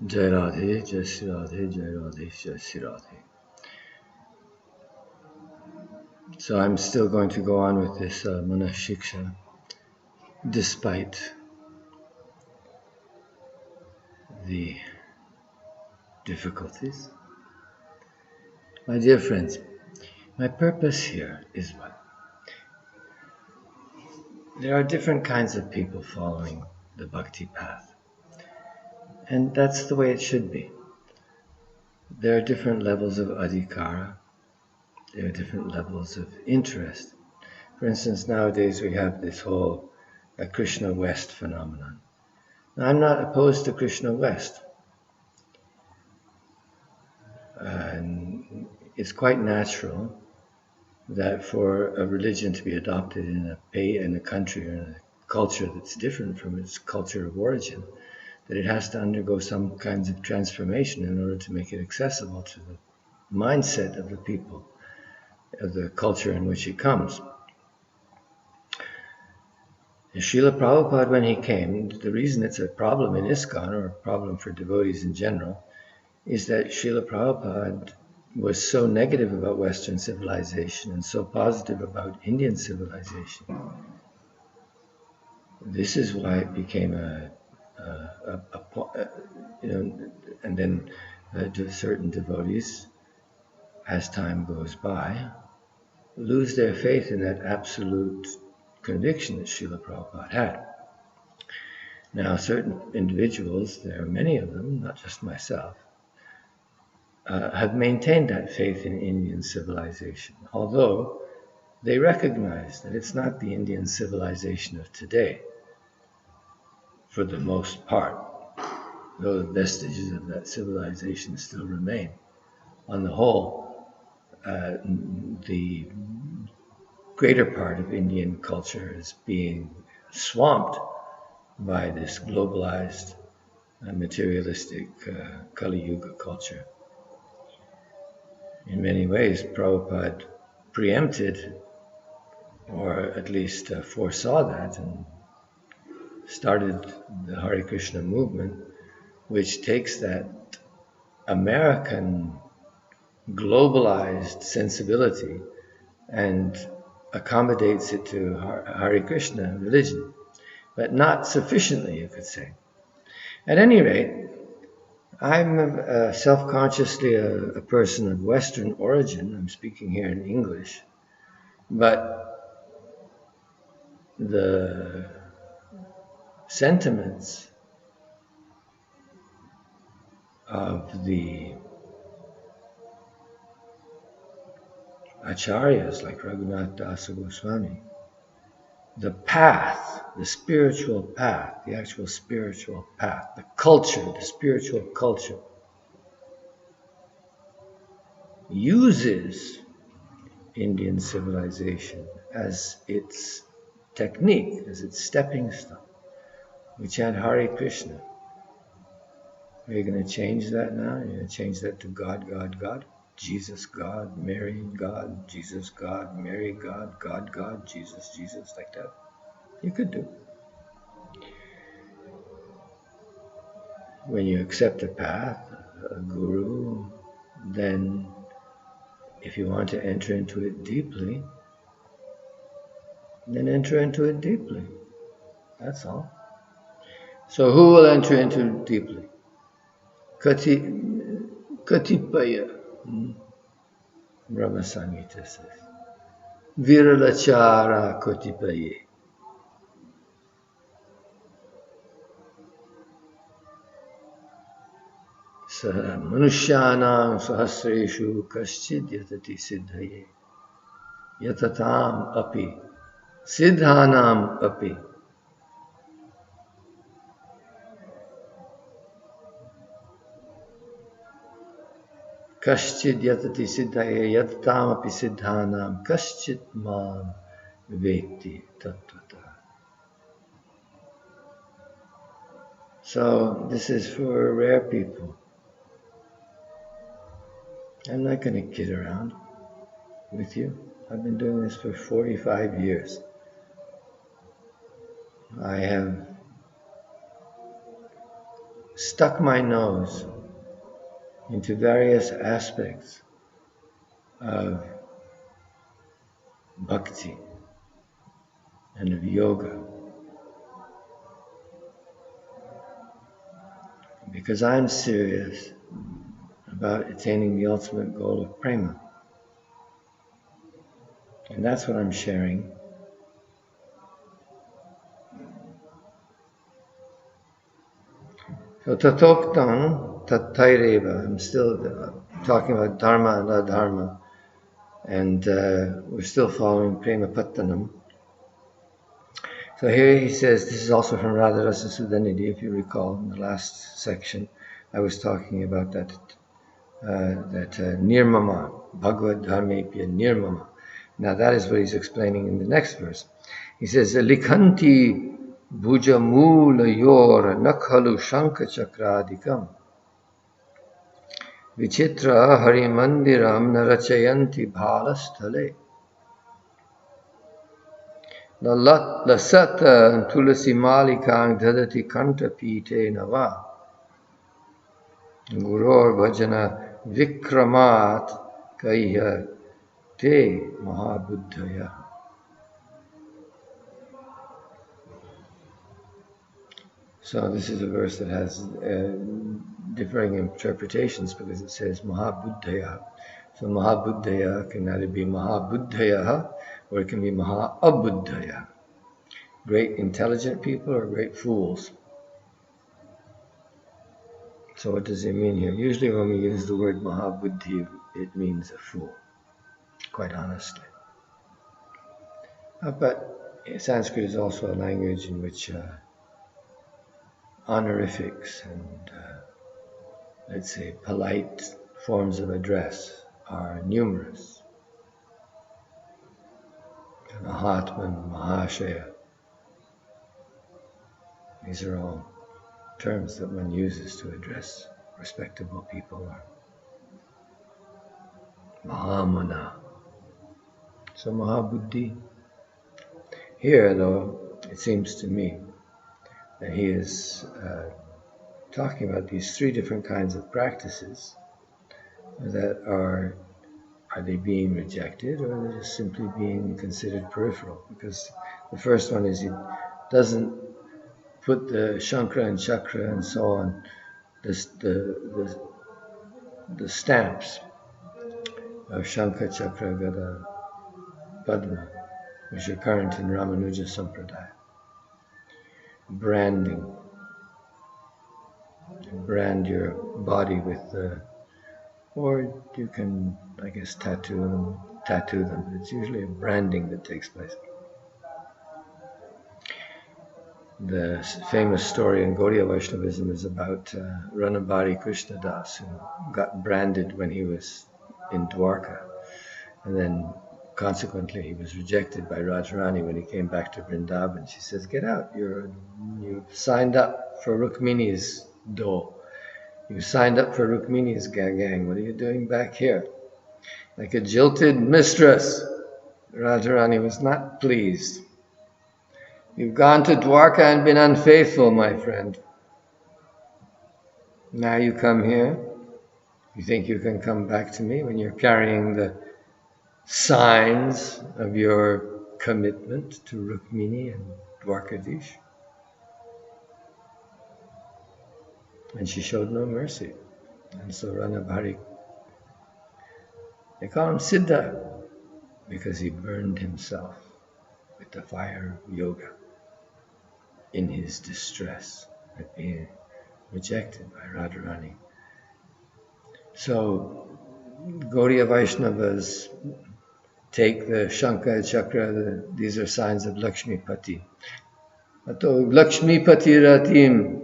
Jai Radhe, Jai Shri Radhe, Jai Radhe, Jai Shri Radhe. So I'm still going to go on with this Manah Shiksha, despite the difficulties. My dear friends, my purpose here is what? There are different kinds of people following the bhakti path. And that's the way it should be. There are different levels of adhikara. There are different levels of interest. For instance, nowadays we have this whole Krishna West phenomenon. Now, I'm not opposed to Krishna West. And it's quite natural that for a religion to be adopted in a country or in a culture that's different from its culture of origin, that it has to undergo some kinds of transformation in order to make it accessible to the mindset of the people, of the culture in which it comes. Srila Prabhupada, when he came, the reason it's a problem in ISKCON, or a problem for devotees in general, is that Srila Prabhupada was so negative about Western civilization and so positive about Indian civilization. This is why it became and then certain devotees, as time goes by, lose their faith in that absolute conviction that Srila Prabhupada had. Now, certain individuals, there are many of them, not just myself, have maintained that faith in Indian civilization, although they recognize that it's not the Indian civilization of today, for the most part, though the vestiges of that civilization still remain. On the whole, the greater part of Indian culture is being swamped by this globalized, materialistic Kali Yuga culture. In many ways, Prabhupada preempted, or at least foresaw that, and started the Hare Krishna movement, which takes that American globalized sensibility and accommodates it to Hare Krishna religion, but not sufficiently, you could say. At any rate, I'm self-consciously a person of Western origin. I'm speaking here in English, but the sentiments of the acharyas like Raghunath Dasa Goswami, the path, the spiritual path, the actual spiritual path, the culture, the spiritual culture, uses Indian civilization as its technique, as its stepping stone. We chant Hare Krishna. Are you going to change that now? Are you going to change that to God, God, God? Jesus, God, Mary, God, Jesus, God, Mary, God, God, God, Jesus, Jesus, like that? You could do. When you accept a path, a guru, then if you want to enter into it deeply, then enter into it deeply. That's all. So who will enter into it deeply? Katipaya. Brahma Samhita says. Viralachara Katipaye. Manushanam sahasreshu kaschid yatati siddhaye. Yatatam api. Siddhanam api. Kaschid yatati siddhaye yatatam api siddhanam kaschid mam veti tattvata. So this is for rare people. I'm not going to kid around with you. I've been doing this for 45 years. I have stuck my nose into various aspects of bhakti and of yoga, because I'm serious about attaining the ultimate goal of prema. And that's what I'm sharing. So tatoktam tattaireva, I'm still talking about dharma and adharma, and we're still following prema pattanam. So here he says, this is also from Radharasa Sudhanidhi, if you recall, in the last section, I was talking about that nirmama, bhagavad dharmepya nirmama. Now that is what he's explaining in the next verse. He says, likhanti bhuja mula yor nakhalu shanka chakradikam vichitra harimandiram narachayanti bhalasthale. Lasata tulasi malikang dadati kanta pite nava guror bhajana vikramat kaiya te mahabuddhaya. So this is a verse that has differing interpretations, because it says mahabuddhaya. So mahabuddhaya can either be mahabuddhaya or it can be maha-abuddhaya. Great intelligent people or great fools. So what does it mean here? Usually when we use the word mahabuddhi, it means a fool, quite honestly. But Sanskrit is also a language in which honorifics and, let's say, polite forms of address are numerous. Mahatman, Mahashaya. These are all terms that one uses to address respectable people. Or Mahamana. So Mahabuddhi. Here, though, it seems to me that he is talking about these three different kinds of practices that are they being rejected, or are they just simply being considered peripheral? Because the first one is he doesn't put the Shankra and Chakra and so on, the stamps of Shankha, Chakra, Gada, Padma, which are current in Ramanuja Sampradaya. Branding. Brand your body with or you can, I guess, tattoo them. It's usually a branding that takes place. The famous story in Gaudiya Vaishnavism is about Ranabari Krishnadas, who got branded when he was in Dwarka, and then consequently he was rejected by Radharani when he came back to Vrindavan. She says, "Get out! You've signed up for Rukmini's dole. You signed up for Rukmini's gang. What are you doing back here?" Like a jilted mistress, Radharani was not pleased. "You've gone to Dwarka and been unfaithful, my friend. Now you come here. You think you can come back to me when you're carrying the signs of your commitment to Rukmini and Dwarkadish?" And she showed no mercy. And so Ranabhari, they call him Siddha, because he burned himself with the fire of yoga in his distress at being rejected by Radharani. So Gaudiya Vaishnavas take the Shankha, Chakra, these are signs of Lakshmi Pati. Ato Lakshmi Pati Ratim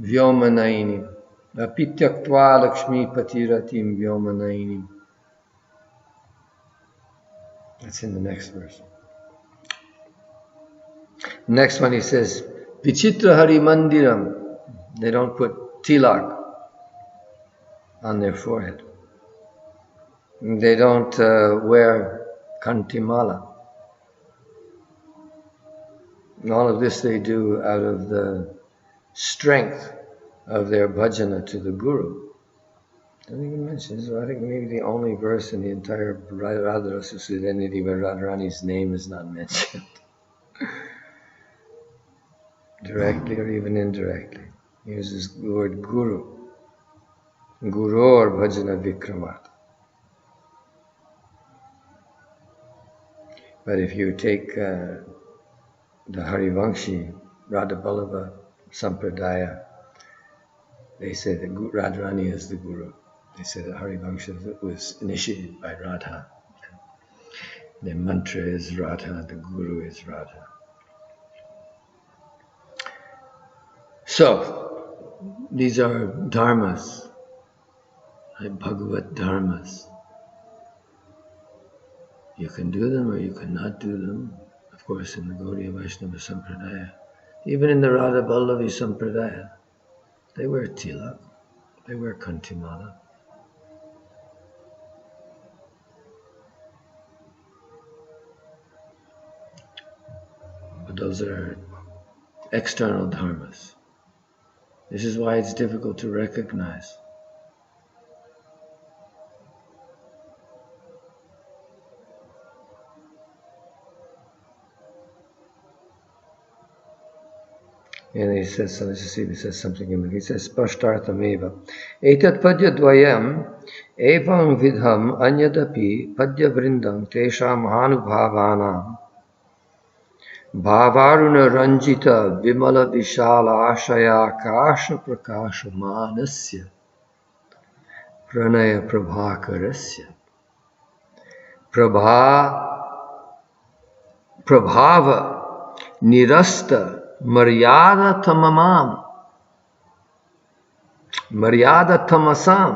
Vyomanainim. Apityaktva Lakshmi Pati Ratim Vyomanainim. That's in the next verse. Next one he says, Vichitra Hari Mandiram. They don't put tilak on their forehead. They don't wear kantimala. And all of this they do out of the strength of their bhajana to the Guru. Doesn't even mention this. I think maybe the only verse in the entire Radharasa Sudhanidhi where Radharani's name is not mentioned. Directly or even indirectly. He uses the word Guru. Guru or bhajana vikramat. But if you take the Harivangshi Radha Ballabha Sampradaya, they say that Radharani is the Guru. They say that Harivangsha was initiated by Radha. The mantra is Radha, the Guru is Radha. So, these are dharmas, like Bhagavat dharmas. You can do them or you cannot do them, of course, in the Gaudiya Vaishnava Sampradaya. Even in the Radha Ballavi Sampradaya, they wear tilak, they wear kantimala. But those are external dharmas. This is why it's difficult to recognize. And he says, so let's see if he says something in the, he says, Spashtarthameva. Etat padya dvayam evam vidham anyadapi padya vrindam tesha mahanubhavanam bhavaruna ranjita vimala vishala ashaya kasha prakasha manasya pranaya prabhakarasya prabhava nirasta Maryada tamamam, Maryada tamasam,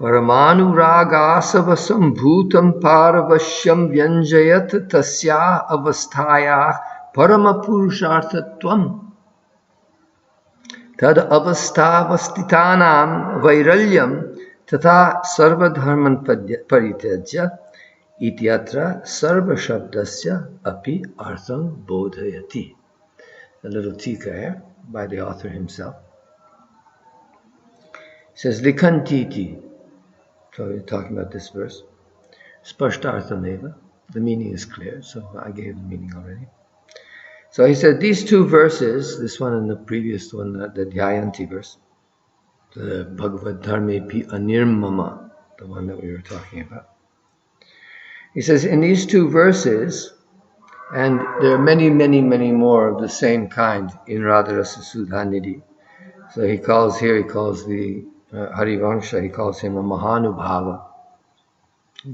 Paramanu ragasava sambhutam paravashyam vyanjayat tasya avasthaya paramapurusharthatvam. Tad avastavastitanam vairalyam tata sarvadharman parityajya Ityatra sarva shabdasya api artham bodhayati. A little tika here by the author himself. He says, Likantiti. So we're talking about this verse. Spashtarthameva. The meaning is clear, so I gave the meaning already. So he said these two verses, this one and the previous one, the Dhyayanti verse, the Bhagavad Dharme pi anirmama, the one that we were talking about. He says in these two verses, and there are many, many, many more of the same kind in Radharasa Sudhanidhi. So he calls the Harivangsha, he calls him a Mahanubhava,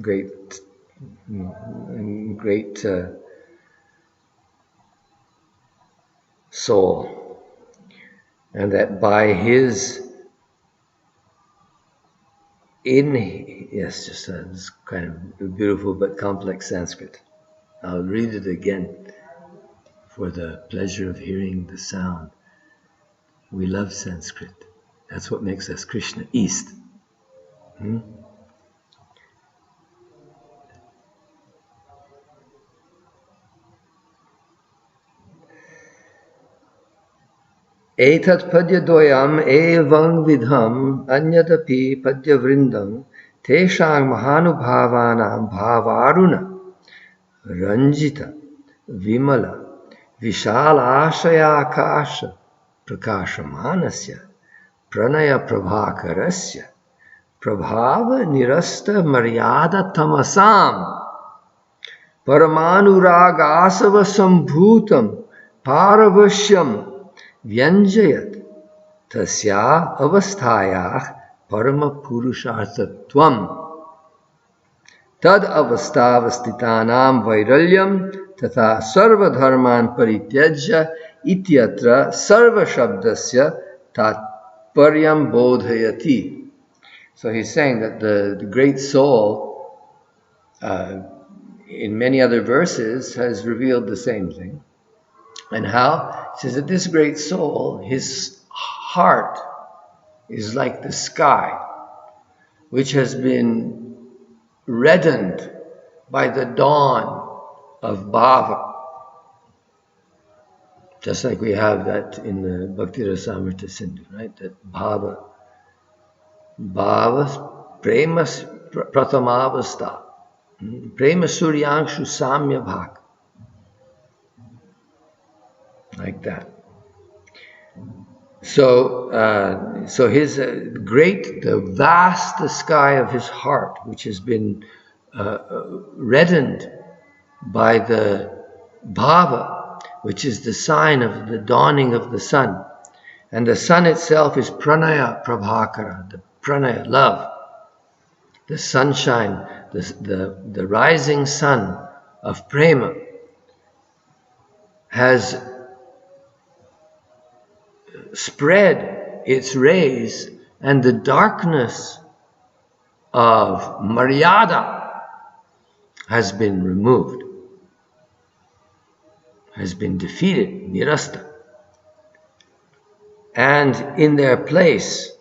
great soul. And that by his it's kind of beautiful but complex Sanskrit. I'll read it again for the pleasure of hearing the sound. We love Sanskrit. That's what makes us Krishna East. Etat padya doyam evang vidham anyadapi padya vrindam teshang mahanubhavanam bhavaruna ranjita vimala vishala ashaya akasha prakashamanasya pranaya prabhakarasya prabhava nirasta maryada tamasam paramanuragasava sambhutam paravashyam Vyanjayat tasya avasthayah parama purusharthatvam tad avastavastitanam vairalyam tata sarva dharman parityajya ityatra sarva shabdasya tatparyam bodhayati. So he's saying that the great soul in many other verses has revealed the same thing. And how? He says that this great soul, his heart is like the sky, which has been reddened by the dawn of bhava. Just like we have that in the Bhakti Rasamrita Sindhu, right? That bhava premas prathamavastha, prema suryangshu samya bhak, like that. So his the vast sky of his heart, which has been reddened by the bhava, which is the sign of the dawning of the sun. And the sun itself is pranaya prabhakara, the pranaya, love, the sunshine, the rising sun of prema has spread its rays, and the darkness of maryada has been removed, has been defeated, nirasta. And in their place,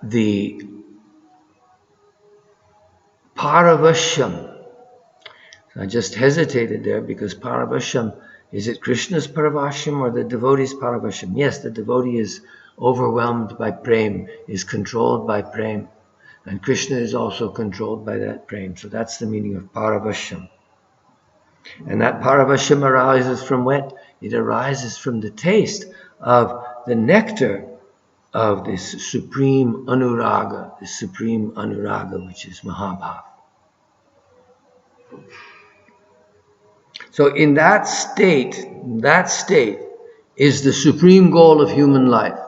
the paravashyam. I just hesitated there because paravashyam, is it Krishna's paravashyam or the devotee's paravashyam? Yes, the devotee is overwhelmed by prem, is controlled by prem. And Krishna is also controlled by that prem. So that's the meaning of paravashyam. And that paravashyam arises from what? It arises from the taste of the nectar of this supreme anuraga, which is Mahabhav. So in that state is the supreme goal of human life.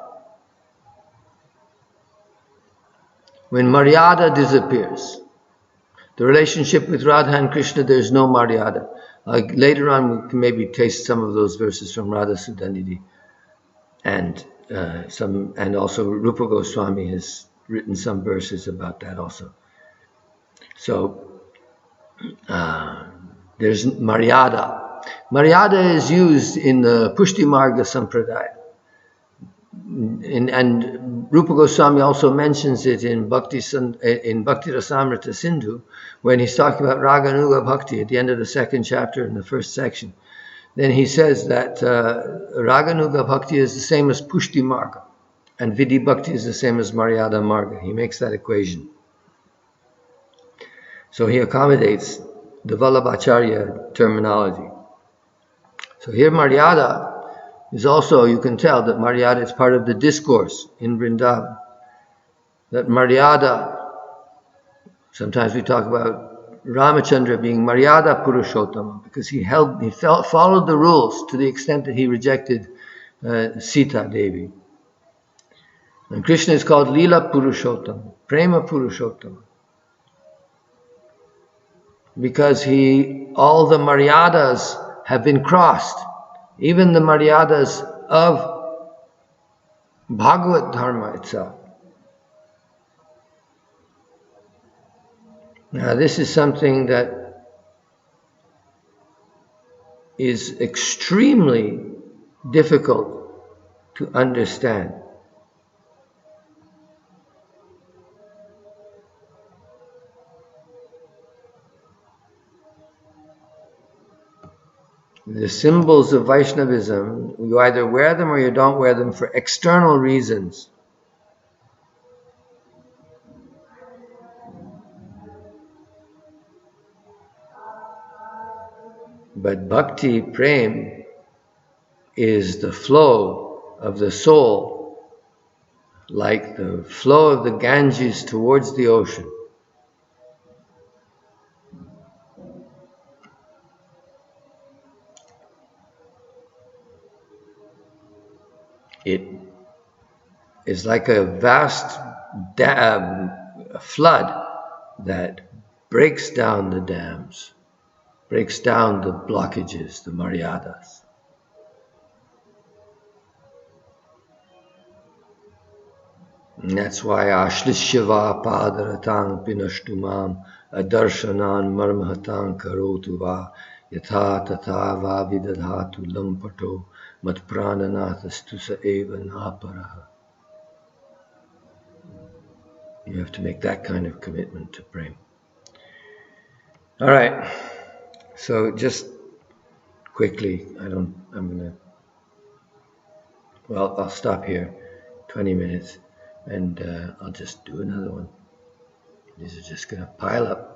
When Maryada disappears, the relationship with Radha and Krishna, there's no Maryada. Later on, we can maybe taste some of those verses from Radha Sudhanidhi, and also Rupa Goswami has written some verses about that also. So there's Maryada. Maryada is used in the Pushti Marga Sampradaya. And Rupa Goswami also mentions it in Bhakti Rasamrita Sindhu, when he's talking about Raganuga Bhakti at the end of the second chapter in the first section. Then he says that Raganuga Bhakti is the same as Pushti Marga, and Vidhi Bhakti is the same as Maryada Marga. He makes that equation. So he accommodates the Vallabhacharya terminology. So here Maryada is also, you can tell that Maryada is part of the discourse in Vrindavan. That Maryada, sometimes we talk about Ramachandra being Maryada Purushottama, because he followed the rules to the extent that he rejected Sita Devi. And Krishna is called Lila Purushottama, Prema Purushottama, because all the Maryadas have been crossed. Even the Maryadas of Bhagavad Dharma itself. Now, this is something that is extremely difficult to understand. The symbols of Vaishnavism, you either wear them or you don't wear them for external reasons. But bhakti, prem, is the flow of the soul, like the flow of the Ganges towards the ocean. It is like a vast flood that breaks down the dams, breaks down the blockages, the Maryadas. And that's why Ashlishyava Padaratang Pinashtumam Adarshanan Marmahatang Karotuva Yatha Tatha Va Vidadhatu Lampato Matprananathastusa Eva Naparaha. You have to make that kind of commitment to prem. All right. So just quickly. I'll stop here, 20 minutes, and I'll just do another one. These are just going to pile up.